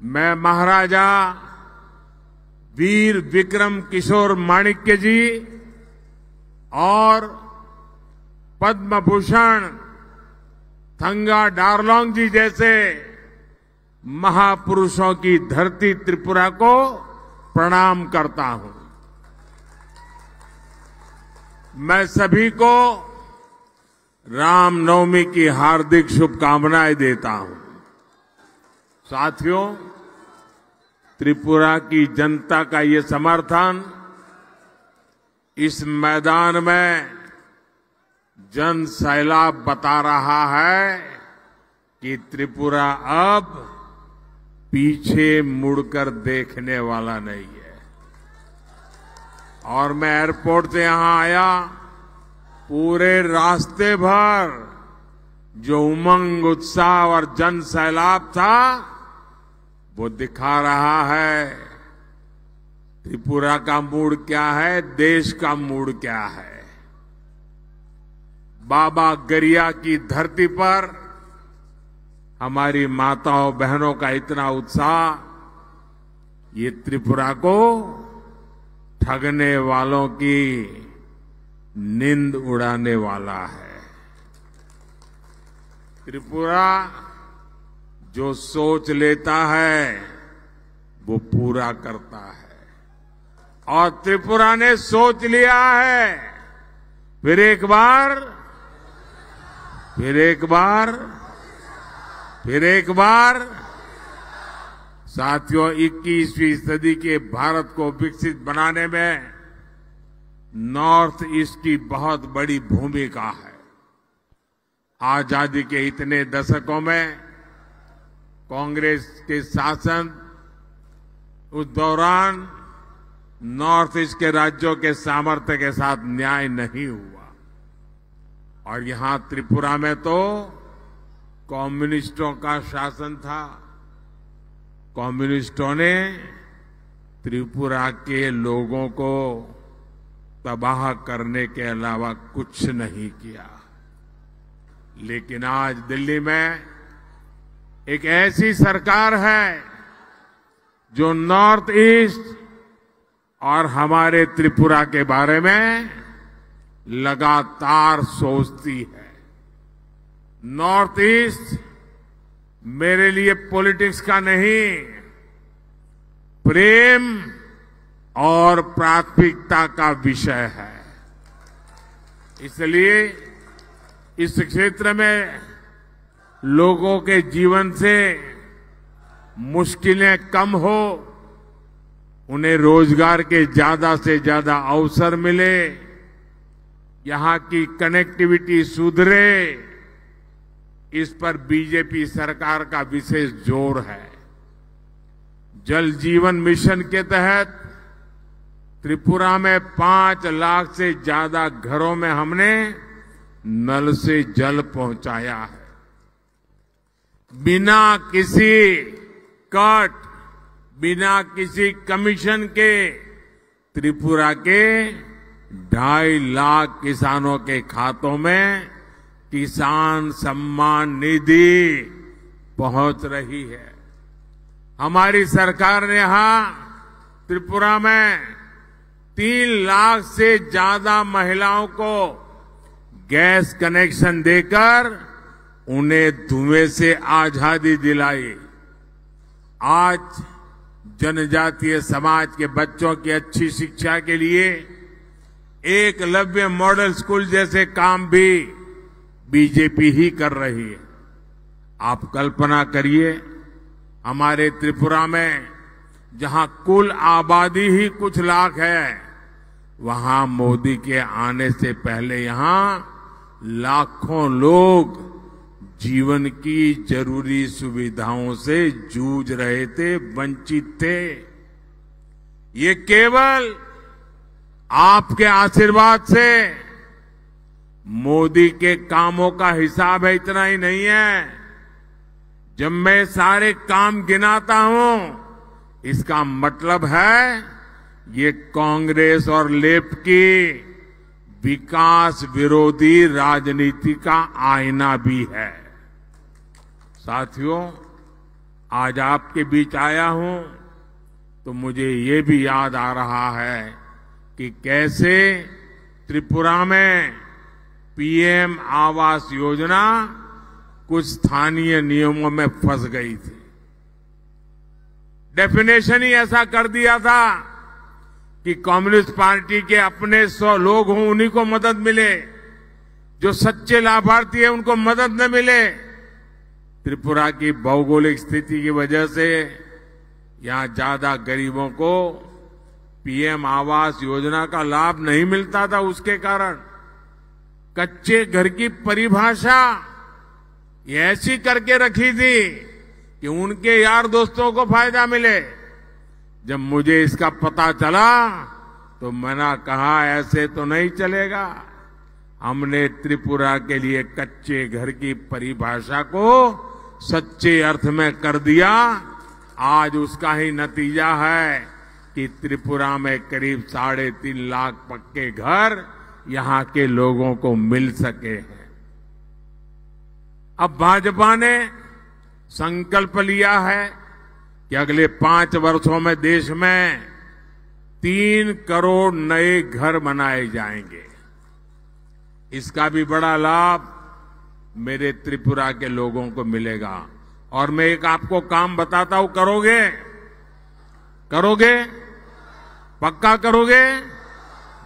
मैं महाराजा वीर विक्रम किशोर माणिक्य जी और पद्म भूषण थंगा डारलोंग जी जैसे महापुरुषों की धरती त्रिपुरा को प्रणाम करता हूं। मैं सभी को रामनवमी की हार्दिक शुभकामनाएं देता हूं। साथियों, त्रिपुरा की जनता का ये समर्थन इस मैदान में जन सैलाब बता रहा है कि त्रिपुरा अब पीछे मुड़कर देखने वाला नहीं है। और मैं एयरपोर्ट से यहां आया, पूरे रास्ते भर जो उमंग, उत्साह और जन सैलाब था वो दिखा रहा है त्रिपुरा का मूड क्या है, देश का मूड क्या है। बाबा गरिया की धरती पर हमारी माताओं बहनों का इतना उत्साह, ये त्रिपुरा को ठगने वालों की नींद उड़ाने वाला है। त्रिपुरा जो सोच लेता है वो पूरा करता है, और त्रिपुरा ने सोच लिया है। फिर एक बार, फिर एक बार, फिर एक बार। साथियों, 21वीं सदी के भारत को विकसित बनाने में नॉर्थ ईस्ट की बहुत बड़ी भूमिका है। आजादी के इतने दशकों में कांग्रेस के शासन, उस दौरान नॉर्थ ईस्ट के राज्यों के सामर्थ्य के साथ न्याय नहीं हुआ। और यहां त्रिपुरा में तो कम्युनिस्टों का शासन था। कम्युनिस्टों ने त्रिपुरा के लोगों को तबाह करने के अलावा कुछ नहीं किया। लेकिन आज दिल्ली में एक ऐसी सरकार है जो नॉर्थ ईस्ट और हमारे त्रिपुरा के बारे में लगातार सोचती है। नॉर्थ ईस्ट मेरे लिए पॉलिटिक्स का नहीं, प्रेम और प्राथमिकता का विषय है। इसलिए इस क्षेत्र में लोगों के जीवन से मुश्किलें कम हो, उन्हें रोजगार के ज्यादा से ज्यादा अवसर मिले, यहां की कनेक्टिविटी सुधरे, इस पर बीजेपी सरकार का विशेष जोर है। जल जीवन मिशन के तहत त्रिपुरा में 5 लाख से ज्यादा घरों में हमने नल से जल पहुंचाया है। बिना किसी कट, बिना किसी कमीशन के त्रिपुरा के 2.5 लाख किसानों के खातों में किसान सम्मान निधि पहुंच रही है। हमारी सरकार ने यहां त्रिपुरा में 3 लाख से ज्यादा महिलाओं को गैस कनेक्शन देकर उन्हें धुएं से आजादी दिलाई। आज जनजातीय समाज के बच्चों की अच्छी शिक्षा के लिए एकलव्य मॉडल स्कूल जैसे काम भी बीजेपी ही कर रही है। आप कल्पना करिए, हमारे त्रिपुरा में जहां कुल आबादी ही कुछ लाख है, वहां मोदी के आने से पहले यहां लाखों लोग जीवन की जरूरी सुविधाओं से जूझ रहे थे, वंचित थे। ये केवल आपके आशीर्वाद से, मोदी के कामों का हिसाब है, इतना ही नहीं है। जब मैं सारे काम गिनाता हूं, इसका मतलब है ये कांग्रेस और लेफ्ट की विकास विरोधी राजनीति का आईना भी है। साथियों, आज आपके बीच आया हूं तो मुझे ये भी याद आ रहा है कि कैसे त्रिपुरा में पीएम आवास योजना कुछ स्थानीय नियमों में फंस गई थी। डेफिनेशन ही ऐसा कर दिया था कि कम्युनिस्ट पार्टी के अपने 100 लोग हों उन्हीं को मदद मिले, जो सच्चे लाभार्थी हैं उनको मदद न मिले। त्रिपुरा की भौगोलिक स्थिति की वजह से यहां ज्यादा गरीबों को पीएम आवास योजना का लाभ नहीं मिलता था। उसके कारण कच्चे घर की परिभाषा ये ऐसी करके रखी थी कि उनके यार दोस्तों को फायदा मिले। जब मुझे इसका पता चला तो मैंने कहा ऐसे तो नहीं चलेगा। हमने त्रिपुरा के लिए कच्चे घर की परिभाषा को सच्चे अर्थ में कर दिया। आज उसका ही नतीजा है कि त्रिपुरा में करीब 3.5 लाख पक्के घर यहां के लोगों को मिल सके हैं। अब भाजपा ने संकल्प लिया है कि अगले 5 वर्षों में देश में 3 करोड़ नए घर बनाए जाएंगे। इसका भी बड़ा लाभ मेरे त्रिपुरा के लोगों को मिलेगा। और मैं एक आपको काम बताता हूं, करोगे? करोगे? पक्का करोगे?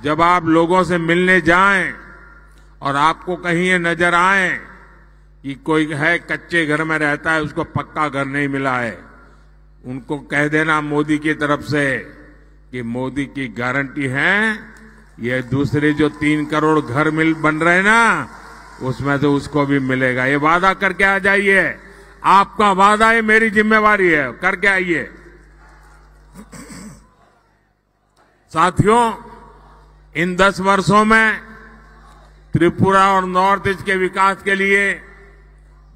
जब आप लोगों से मिलने जाएं और आपको कहीं ये नजर आए कि कोई है कच्चे घर में रहता है, उसको पक्का घर नहीं मिला है, उनको कह देना मोदी की तरफ से कि मोदी की गारंटी है ये दूसरे जो 3 करोड़ घर बन रहे हैं ना, उसमें से उसको भी मिलेगा। ये वादा करके आ जाइए। आपका वादा है, मेरी जिम्मेवारी है, करके आइए। साथियों, इन 10 वर्षों में त्रिपुरा और नॉर्थ ईस्ट के विकास के लिए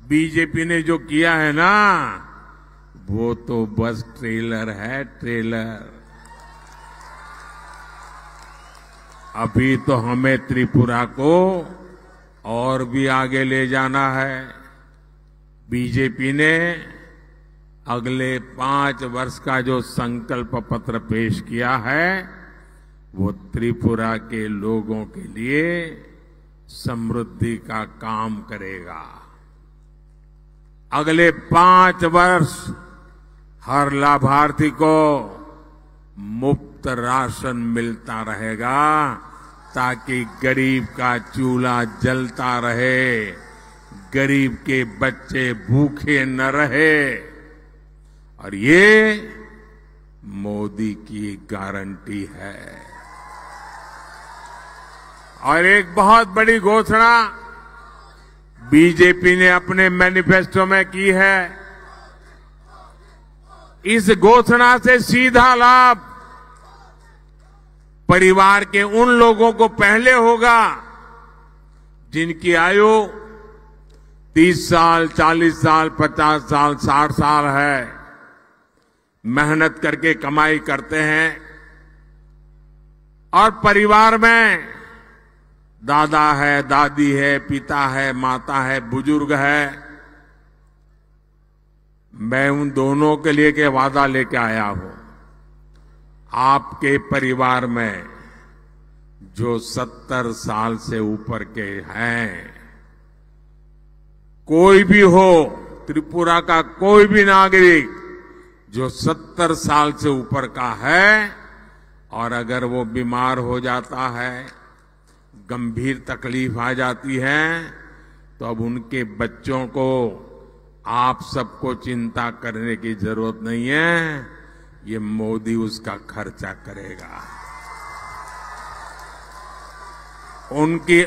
बीजेपी ने जो किया है ना, वो तो बस ट्रेलर है, ट्रेलर। अभी तो हमें त्रिपुरा को और भी आगे ले जाना है। बीजेपी ने अगले 5 वर्ष का जो संकल्प पत्र पेश किया है, वो त्रिपुरा के लोगों के लिए समृद्धि का काम करेगा। अगले 5 वर्ष हर लाभार्थी को मुफ्त राशन मिलता रहेगा, ताकि गरीब का चूल्हा जलता रहे, गरीब के बच्चे भूखे न रहे। और ये मोदी की गारंटी है। और एक बहुत बड़ी घोषणा बीजेपी ने अपने मैनिफेस्टो में की है। इस घोषणा से सीधा लाभ परिवार के उन लोगों को पहले होगा जिनकी आयु 30 साल, 40 साल, 50 साल, 60 साल है, मेहनत करके कमाई करते हैं और परिवार में दादा है, दादी है, पिता है, माता है, बुजुर्ग है। मैं उन दोनों के लिए के वादा लेके आया हूं। आपके परिवार में जो 70 साल से ऊपर के हैं, कोई भी हो, त्रिपुरा का कोई भी नागरिक जो 70 साल से ऊपर का है और अगर वो बीमार हो जाता है, गंभीर तकलीफ आ जाती है, तो अब उनके बच्चों को आप सबको चिंता करने की जरूरत नहीं है। ये मोदी उसका खर्चा करेगा।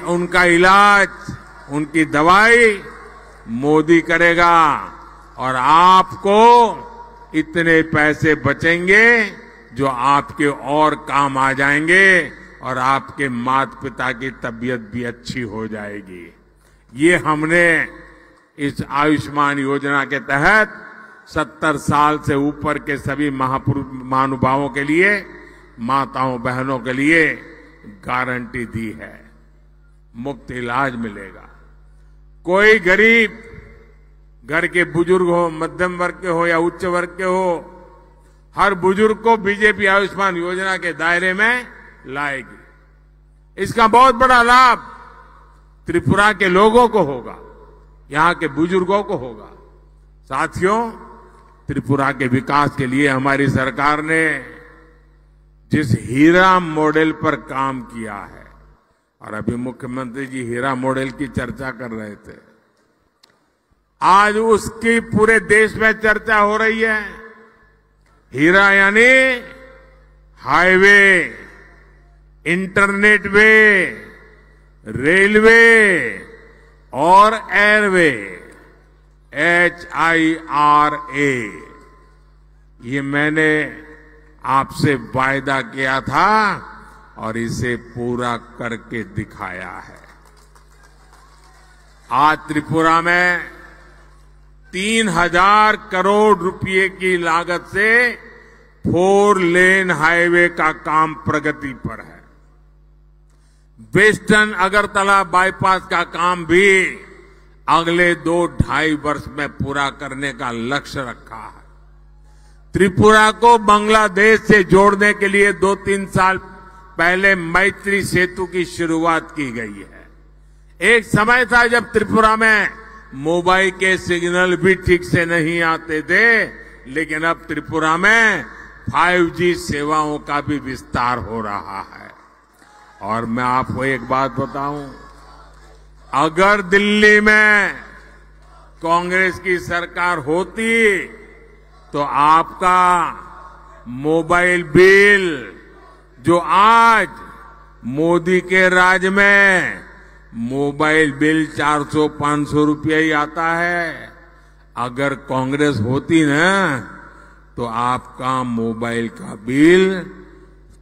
उनका इलाज, उनकी दवाई मोदी करेगा और आपको इतने पैसे बचेंगे जो आपके और काम आ जाएंगे और आपके माता पिता की तबीयत भी अच्छी हो जाएगी। ये हमने इस आयुष्मान योजना के तहत 70 साल से ऊपर के सभी महानुभावों के लिए, माताओं बहनों के लिए गारंटी दी है। मुफ्त इलाज मिलेगा। कोई गरीब घर के बुजुर्ग हो, मध्यम वर्ग के हो या उच्च वर्ग के हो, हर बुजुर्ग को बीजेपी आयुष्मान योजना के दायरे में लाएगी। इसका बहुत बड़ा लाभ त्रिपुरा के लोगों को होगा, यहां के बुजुर्गों को होगा। साथियों, त्रिपुरा के विकास के लिए हमारी सरकार ने जिस हीरा मॉडल पर काम किया है, और अभी मुख्यमंत्री जी हीरा मॉडल की चर्चा कर रहे थे, आज उसकी पूरे देश में चर्चा हो रही है। हीरा यानी हाईवे, इंटरनेट वे, रेलवे और एयरवे, HIRA। ये मैंने आपसे वायदा किया था और इसे पूरा करके दिखाया है। आज त्रिपुरा में 3000 करोड़ रुपए की लागत से 4 लेन हाईवे का काम प्रगति पर है। वेस्टर्न अगरतला बाईपास का काम भी अगले 2-2.5 वर्ष में पूरा करने का लक्ष्य रखा है। त्रिपुरा को बांग्लादेश से जोड़ने के लिए 2-3 साल पहले मैत्री सेतु की शुरुआत की गई है। एक समय था जब त्रिपुरा में मोबाइल के सिग्नल भी ठीक से नहीं आते थे, लेकिन अब त्रिपुरा में 5G सेवाओं का भी विस्तार हो रहा है। और मैं आपको एक बात बताऊं, अगर दिल्ली में कांग्रेस की सरकार होती तो आपका मोबाइल बिल, जो आज मोदी के राज में मोबाइल बिल 400-500 रुपया ही आता है, अगर कांग्रेस होती ना तो आपका मोबाइल का बिल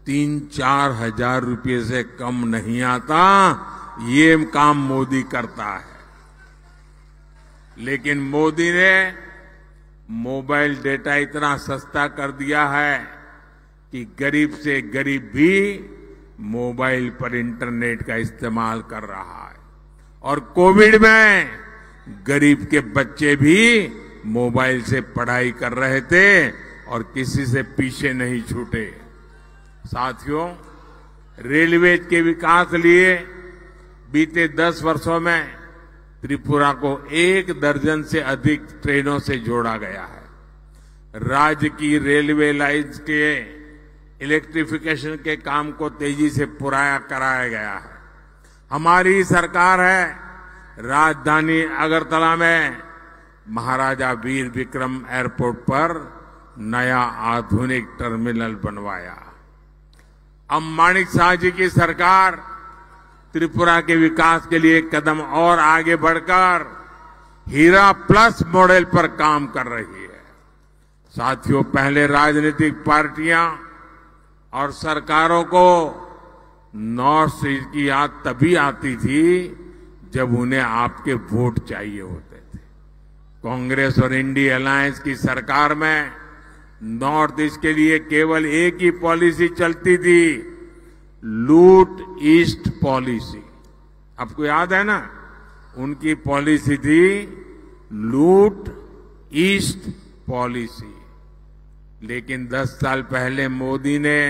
3-4 हजार रुपये से कम नहीं आता। ये काम मोदी करता है। लेकिन मोदी ने मोबाइल डेटा इतना सस्ता कर दिया है कि गरीब से गरीब भी मोबाइल पर इंटरनेट का इस्तेमाल कर रहा है। और कोविड में गरीब के बच्चे भी मोबाइल से पढ़ाई कर रहे थे और किसी से पीछे नहीं छूटे। साथियों, रेलवे के विकास लिए बीते 10 वर्षों में त्रिपुरा को 1 दर्जन से अधिक ट्रेनों से जोड़ा गया है। राज्य की रेलवे लाइन्स के इलेक्ट्रिफिकेशन के काम को तेजी से पूरा कराया गया है। हमारी सरकार है, राजधानी अगरतला में महाराजा वीर विक्रम एयरपोर्ट पर नया आधुनिक टर्मिनल बनवाया। अब माणिक साह जी की सरकार त्रिपुरा के विकास के लिए कदम और आगे बढ़कर हीरा प्लस मॉडल पर काम कर रही है। साथियों, पहले राजनीतिक पार्टियां और सरकारों को नॉर्थ ईस्ट की याद तभी आती थी जब उन्हें आपके वोट चाहिए होते थे। कांग्रेस और इंडिया अलायंस की सरकार में नॉर्थ ईस्ट के लिए केवल एक ही पॉलिसी चलती थी, लूट ईस्ट पॉलिसी। आपको याद है ना, उनकी पॉलिसी थी लूट ईस्ट पॉलिसी। लेकिन 10 साल पहले मोदी ने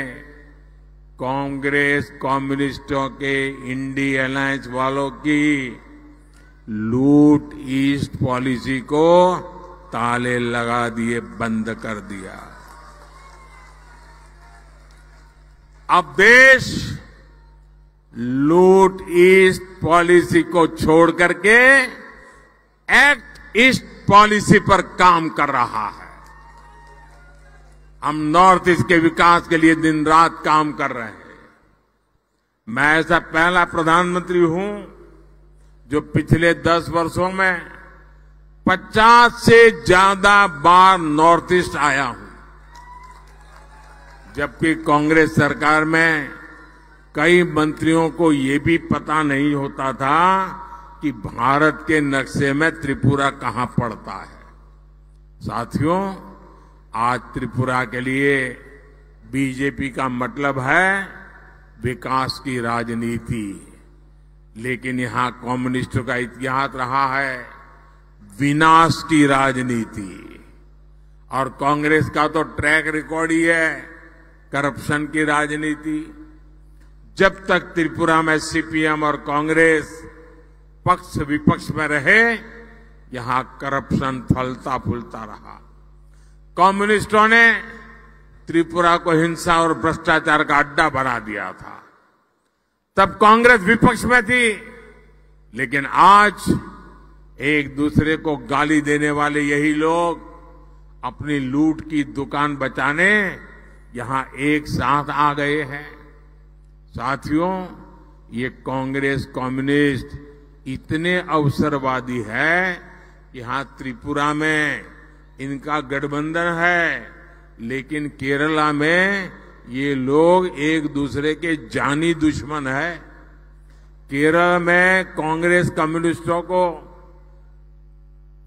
कांग्रेस, कम्युनिस्टों के, इंडिया अलायंस वालों की लूट ईस्ट पॉलिसी को ताले लगा दिए, बंद कर दिया। अब देश लूट ईस्ट पॉलिसी को छोड़ करके एक्ट ईस्ट पॉलिसी पर काम कर रहा है। हम नॉर्थ ईस्ट के विकास के लिए दिन रात काम कर रहे हैं। मैं ऐसा पहला प्रधानमंत्री हूं जो पिछले 10 वर्षों में 50 से ज्यादा बार नॉर्थ ईस्ट आया हूं, जबकि कांग्रेस सरकार में कई मंत्रियों को ये भी पता नहीं होता था कि भारत के नक्शे में त्रिपुरा कहां पड़ता है। साथियों, आज त्रिपुरा के लिए बीजेपी का मतलब है विकास की राजनीति, लेकिन यहां कम्युनिस्टों का इतिहास रहा है विनाश की राजनीति। और कांग्रेस का तो ट्रैक रिकॉर्ड ही है करप्शन की राजनीति। जब तक त्रिपुरा में सीपीएम और कांग्रेस पक्ष विपक्ष में रहे, यहां करप्शन फलता फूलता रहा। कम्युनिस्टों ने त्रिपुरा को हिंसा और भ्रष्टाचार का अड्डा बना दिया था। तब कांग्रेस विपक्ष में थी, लेकिन आज एक दूसरे को गाली देने वाले यही लोग अपनी लूट की दुकान बचाने यहां एक साथ आ गए हैं। साथियों, ये कांग्रेस कम्युनिस्ट इतने अवसरवादी है कि यहां त्रिपुरा में इनका गठबंधन है, लेकिन केरला में ये लोग एक दूसरे के जानी दुश्मन है। केरल में कांग्रेस कम्युनिस्टों को,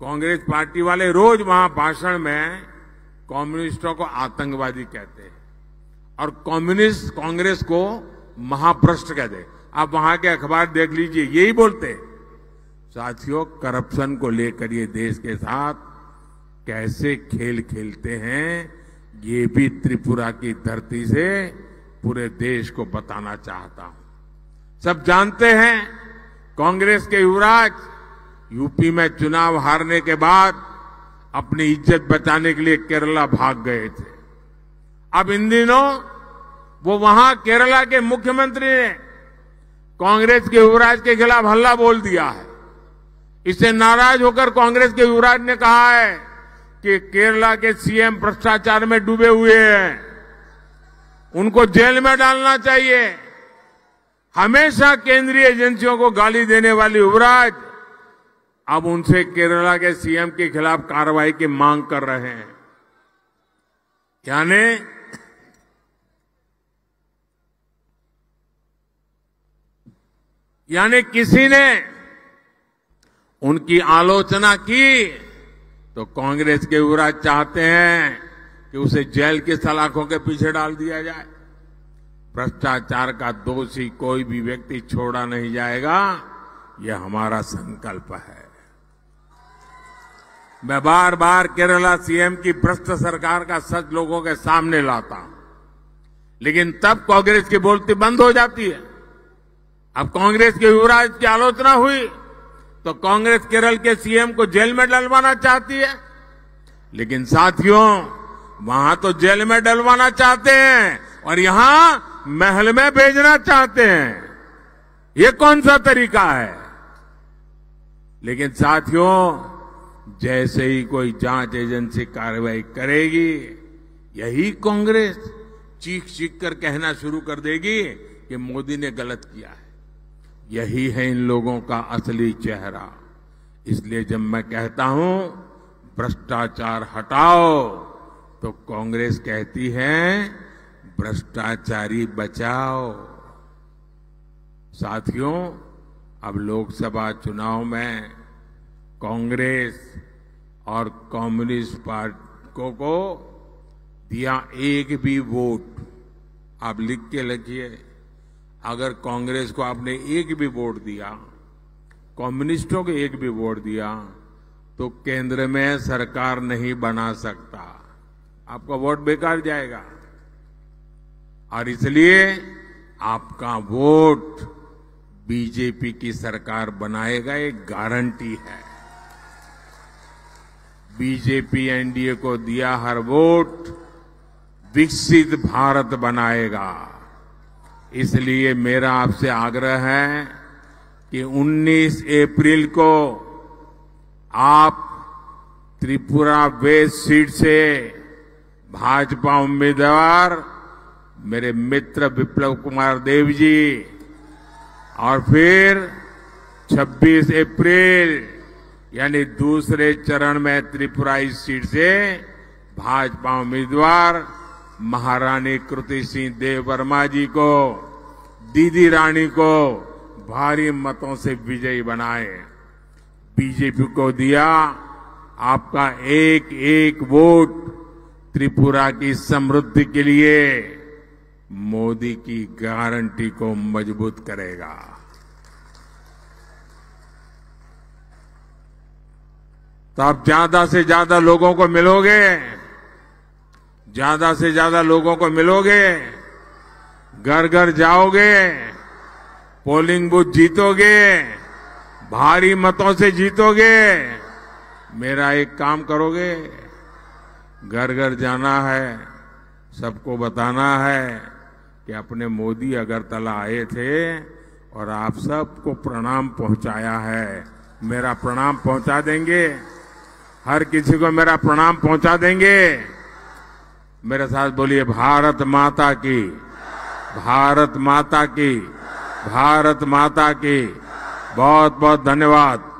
कांग्रेस पार्टी वाले रोज वहां भाषण में कम्युनिस्टों को आतंकवादी कहते हैं और कम्युनिस्ट कांग्रेस को महाभ्रष्ट कहते हैं। आप वहां के अखबार देख लीजिए, यही बोलते हैं। साथियों, करप्शन को लेकर ये देश के साथ कैसे खेल खेलते हैं, ये भी त्रिपुरा की धरती से पूरे देश को बताना चाहता हूं। सब जानते हैं, कांग्रेस के युवराज यूपी में चुनाव हारने के बाद अपनी इज्जत बचाने के लिए केरला भाग गए थे। अब इन दिनों वो वहां केरला के मुख्यमंत्री ने कांग्रेस के युवराज के खिलाफ हल्ला बोल दिया है। इससे नाराज होकर कांग्रेस के युवराज ने कहा है कि केरला के सीएम भ्रष्टाचार में डूबे हुए हैं, उनको जेल में डालना चाहिए। हमेशा केंद्रीय एजेंसियों को गाली देने वाले युवराज अब उनसे केरला के सीएम के खिलाफ कार्रवाई की मांग कर रहे हैं। यानी किसी ने उनकी आलोचना की तो कांग्रेस के युवराज चाहते हैं कि उसे जेल की सलाखों के पीछे डाल दिया जाए। भ्रष्टाचार का दोषी कोई भी व्यक्ति छोड़ा नहीं जाएगा, यह हमारा संकल्प है। मैं बार बार केरला सीएम की भ्रष्ट सरकार का सच लोगों के सामने लाता हूं, लेकिन तब कांग्रेस की बोलती बंद हो जाती है। अब कांग्रेस के युवराज की आलोचना हुई तो कांग्रेस केरल के सीएम को जेल में डलवाना चाहती है, लेकिन साथियों, वहां तो जेल में डलवाना चाहते हैं और यहां महल में भेजना चाहते हैं। ये कौन सा तरीका है? लेकिन साथियों, जैसे ही कोई जांच एजेंसी कार्रवाई करेगी, यही कांग्रेस चीख चीख कर कहना शुरू कर देगी कि मोदी ने गलत किया है। यही है इन लोगों का असली चेहरा। इसलिए जब मैं कहता हूं भ्रष्टाचार हटाओ, तो कांग्रेस कहती है भ्रष्टाचारी बचाओ। साथियों, अब लोकसभा चुनाव में कांग्रेस और कम्युनिस्ट पार्टियों को दिया एक भी वोट, आप लिख के रखिए, अगर कांग्रेस को आपने एक भी वोट दिया, कम्युनिस्टों को एक भी वोट दिया, तो केंद्र में सरकार नहीं बना सकता, आपका वोट बेकार जाएगा। और इसलिए आपका वोट बीजेपी की सरकार बनाएगा, एक गारंटी है। बीजेपी एनडीए को दिया हर वोट विकसित भारत बनाएगा। इसलिए मेरा आपसे आग्रह है कि 19 अप्रैल को आप त्रिपुरा वेस्ट सीट से भाजपा उम्मीदवार मेरे मित्र विप्लव कुमार देव जी, और फिर 26 अप्रैल यानी दूसरे चरण में त्रिपुरा इस सीट से भाजपा उम्मीदवार महारानी कृति सिंह देव वर्मा जी को, दीदी रानी को भारी मतों से विजयी बनाए। बीजेपी को दिया आपका एक एक वोट त्रिपुरा की समृद्धि के लिए मोदी की गारंटी को मजबूत करेगा। तो आप ज्यादा से ज्यादा लोगों को मिलोगे, ज्यादा से ज्यादा लोगों को मिलोगे, घर घर जाओगे, पोलिंग बूथ जीतोगे, भारी मतों से जीतोगे। मेरा एक काम करोगे, घर घर जाना है, सबको बताना है कि अपने मोदी अगरतला आए थे और आप सबको प्रणाम पहुंचाया है। मेरा प्रणाम पहुंचा देंगे, हर किसी को मेरा प्रणाम पहुंचा देंगे। मेरे साथ बोलिए, भारत माता की, भारत माता की, भारत माता की। बहुत बहुत धन्यवाद।